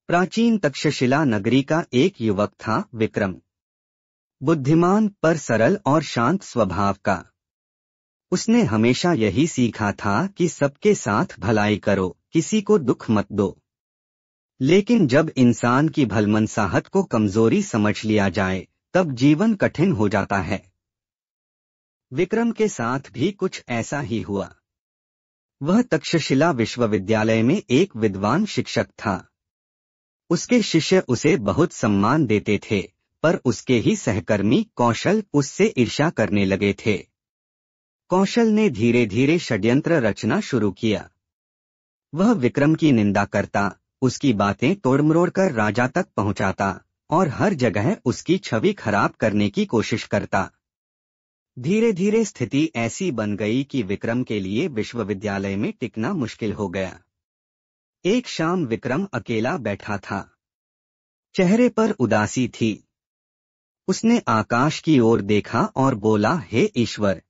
प्राचीन तक्षशिला नगरी का एक युवक था, विक्रम। बुद्धिमान पर सरल और शांत स्वभाव का। उसने हमेशा यही सीखा था कि सबके साथ भलाई करो, किसी को दुख मत दो। लेकिन जब इंसान की भलमनसाहत को कमजोरी समझ लिया जाए, तब जीवन कठिन हो जाता है। विक्रम के साथ भी कुछ ऐसा ही हुआ। वह तक्षशिला विश्वविद्यालय में एक विद्वान शिक्षक था। उसके शिष्य उसे बहुत सम्मान देते थे, पर उसके ही सहकर्मी कौशल उससे ईर्ष्या करने लगे थे। कौशल ने धीरे धीरे षड्यंत्र रचना शुरू किया। वह विक्रम की निंदा करता, उसकी बातें तोड़मरोड़ कर राजा तक पहुंचाता और हर जगह उसकी छवि खराब करने की कोशिश करता। धीरे धीरे स्थिति ऐसी बन गई कि विक्रम के लिए विश्वविद्यालय में टिकना मुश्किल हो गया। एक शाम विक्रम अकेला बैठा था। चेहरे पर उदासी थी। उसने आकाश की ओर देखा और बोला, हे ईश्वर,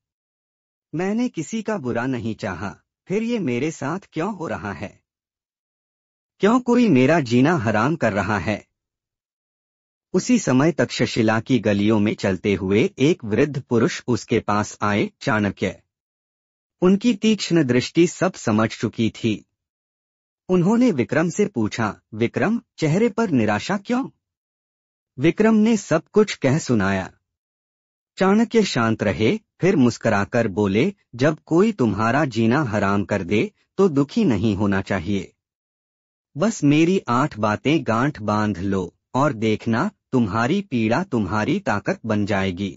मैंने किसी का बुरा नहीं चाहा, फिर ये मेरे साथ क्यों हो रहा है? क्यों कोई मेरा जीना हराम कर रहा है? उसी समय तक्षशिला की गलियों में चलते हुए एक वृद्ध पुरुष उसके पास आए, चाणक्य। उनकी तीक्ष्ण दृष्टि सब समझ चुकी थी। उन्होंने विक्रम से पूछा, विक्रम, चेहरे पर निराशा क्यों? विक्रम ने सब कुछ कह सुनाया। चाणक्य शांत रहे, फिर मुस्कुराकर बोले, जब कोई तुम्हारा जीना हराम कर दे तो दुखी नहीं होना चाहिए। बस मेरी 8 बातें गांठ बांध लो और देखना, तुम्हारी पीड़ा तुम्हारी ताकत बन जाएगी।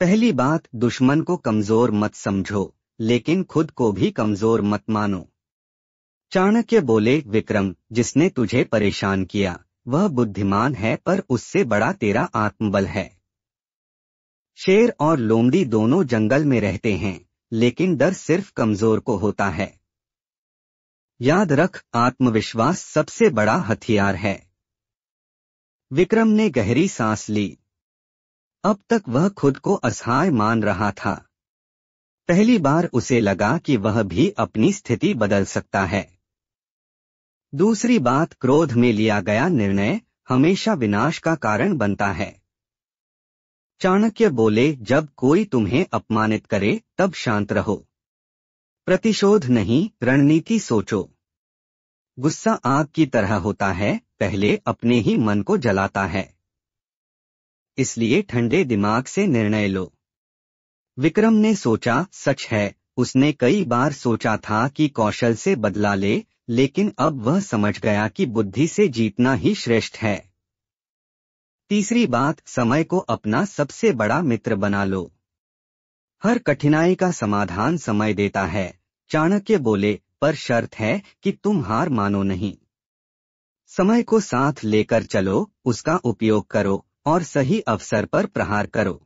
पहली बात, दुश्मन को कमजोर मत समझो, लेकिन खुद को भी कमजोर मत मानो। चाणक्य बोले, विक्रम, जिसने तुझे परेशान किया वह बुद्धिमान है, पर उससे बड़ा तेरा आत्मबल है। शेर और लोमड़ी दोनों जंगल में रहते हैं, लेकिन डर सिर्फ कमजोर को होता है। याद रख, आत्मविश्वास सबसे बड़ा हथियार है। विक्रम ने गहरी सांस ली। अब तक वह खुद को असहाय मान रहा था। पहली बार उसे लगा कि वह भी अपनी स्थिति बदल सकता है। दूसरी बात, क्रोध में लिया गया निर्णय हमेशा विनाश का कारण बनता है। चाणक्य बोले, जब कोई तुम्हें अपमानित करे तब शांत रहो। प्रतिशोध नहीं, रणनीति सोचो। गुस्सा आग की तरह होता है, पहले अपने ही मन को जलाता है। इसलिए ठंडे दिमाग से निर्णय लो। विक्रम ने सोचा, सच है, उसने कई बार सोचा था कि कौशल से बदला ले, लेकिन अब वह समझ गया कि बुद्धि से जीतना ही श्रेष्ठ है। तीसरी बात, समय को अपना सबसे बड़ा मित्र बना लो। हर कठिनाई का समाधान समय देता है। चाणक्य बोले, पर शर्त है कि तुम हार मानो नहीं। समय को साथ लेकर चलो, उसका उपयोग करो और सही अवसर पर प्रहार करो।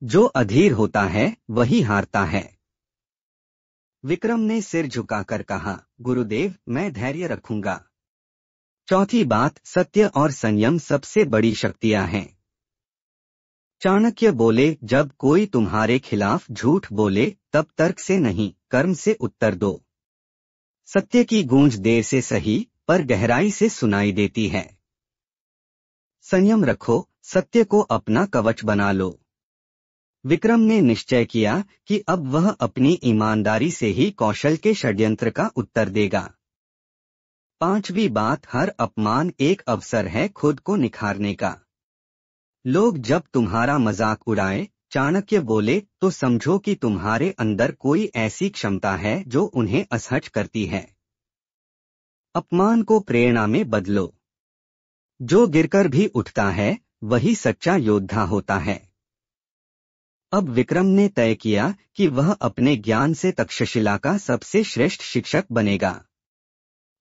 जो अधीर होता है वही हारता है। विक्रम ने सिर झुकाकर कहा, गुरुदेव, मैं धैर्य रखूंगा। चौथी बात, सत्य और संयम सबसे बड़ी शक्तियां हैं। चाणक्य बोले, जब कोई तुम्हारे खिलाफ झूठ बोले तब तर्क से नहीं, कर्म से उत्तर दो। सत्य की गूंज देर से सही, पर गहराई से सुनाई देती है। संयम रखो, सत्य को अपना कवच बना लो। विक्रम ने निश्चय किया कि अब वह अपनी ईमानदारी से ही कौशल के षड्यंत्र का उत्तर देगा। पांचवी बात, हर अपमान एक अवसर है खुद को निखारने का। लोग जब तुम्हारा मजाक उड़ाए, चाणक्य बोले, तो समझो कि तुम्हारे अंदर कोई ऐसी क्षमता है जो उन्हें असहज करती है। अपमान को प्रेरणा में बदलो। जो गिरकर भी उठता है वही सच्चा योद्धा होता है। अब विक्रम ने तय किया कि वह अपने ज्ञान से तक्षशिला का सबसे श्रेष्ठ शिक्षक बनेगा।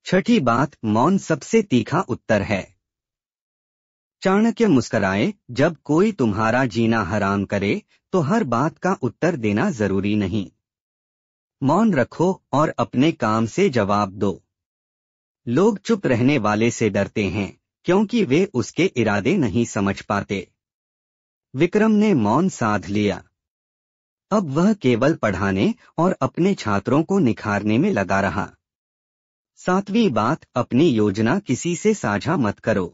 छठी बात, मौन सबसे तीखा उत्तर है। चाणक्य मुस्कुराए, जब कोई तुम्हारा जीना हराम करे तो हर बात का उत्तर देना जरूरी नहीं। मौन रखो और अपने काम से जवाब दो। लोग चुप रहने वाले से डरते हैं, क्योंकि वे उसके इरादे नहीं समझ पाते। विक्रम ने मौन साध लिया। अब वह केवल पढ़ाने और अपने छात्रों को निखारने में लगा रहा। सातवीं बात, अपनी योजना किसी से साझा मत करो।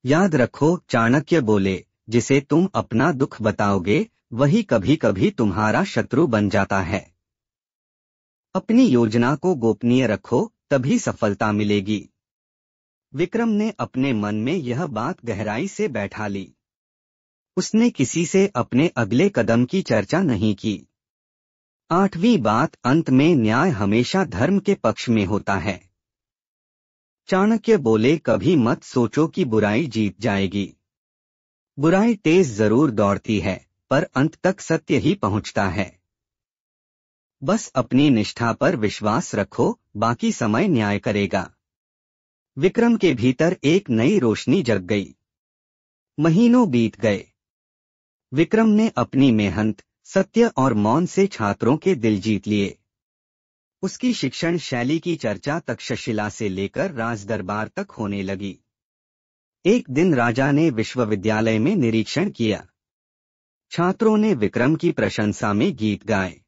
याद रखो, चाणक्य बोले, जिसे तुम अपना दुख बताओगे वही कभी कभी तुम्हारा शत्रु बन जाता है। अपनी योजना को गोपनीय रखो, तभी सफलता मिलेगी। विक्रम ने अपने मन में यह बात गहराई से बैठा ली। उसने किसी से अपने अगले कदम की चर्चा नहीं की। आठवीं बात, अंत में न्याय हमेशा धर्म के पक्ष में होता है। चाणक्य बोले, कभी मत सोचो कि बुराई जीत जाएगी। बुराई तेज जरूर दौड़ती है, पर अंत तक सत्य ही पहुंचता है। बस अपनी निष्ठा पर विश्वास रखो, बाकी समय न्याय करेगा। विक्रम के भीतर एक नई रोशनी जग गई। महीनों बीत गए। विक्रम ने अपनी मेहनत, सत्य और मौन से छात्रों के दिल जीत लिए। उसकी शिक्षण शैली की चर्चा तक्षशिला से लेकर राजदरबार तक होने लगी। एक दिन राजा ने विश्वविद्यालय में निरीक्षण किया। छात्रों ने विक्रम की प्रशंसा में गीत गाए।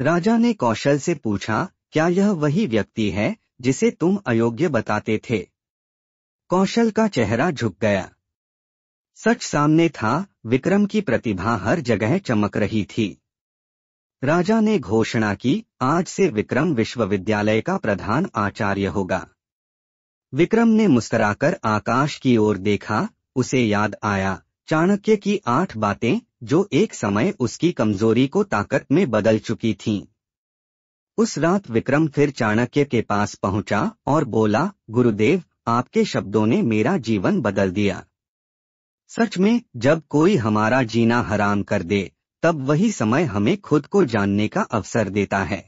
राजा ने कौशल से पूछा, क्या यह वही व्यक्ति है जिसे तुम अयोग्य बताते थे? कौशल का चेहरा झुक गया। सच सामने था, विक्रम की प्रतिभा हर जगह चमक रही थी। राजा ने घोषणा की, आज से विक्रम विश्वविद्यालय का प्रधान आचार्य होगा। विक्रम ने मुस्कुराकर आकाश की ओर देखा। उसे याद आया चाणक्य की 8 बातें, जो एक समय उसकी कमजोरी को ताकत में बदल चुकी थीं। उस रात विक्रम फिर चाणक्य के पास पहुंचा और बोला, गुरुदेव, आपके शब्दों ने मेरा जीवन बदल दिया। सच में, जब कोई हमारा जीना हराम कर दे, तब वही समय हमें खुद को जानने का अवसर देता है।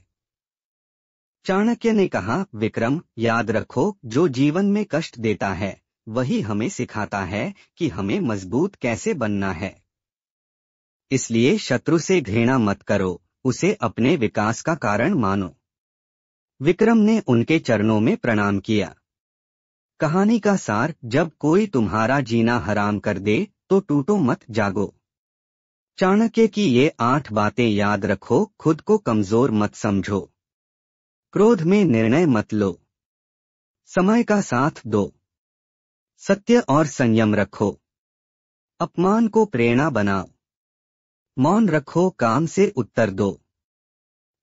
चाणक्य ने कहा, विक्रम, याद रखो, जो जीवन में कष्ट देता है वही हमें सिखाता है कि हमें मजबूत कैसे बनना है। इसलिए शत्रु से घृणा मत करो, उसे अपने विकास का कारण मानो। विक्रम ने उनके चरणों में प्रणाम किया। कहानी का सार, जब कोई तुम्हारा जीना हराम कर दे तो टूटो मत, जागो। चाणक्य की ये 8 बातें याद रखो, खुद को कमजोर मत समझो। क्रोध में निर्णय मत लो। समय का साथ दो। सत्य और संयम रखो। अपमान को प्रेरणा बनाओ। मौन रखो, काम से उत्तर दो।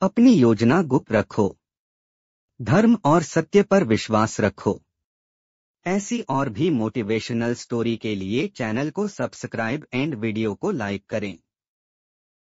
अपनी योजना गुप्त रखो। धर्म और सत्य पर विश्वास रखो। ऐसी और भी मोटिवेशनल स्टोरी के लिए चैनल को सब्सक्राइब एंड वीडियो को लाइक करें।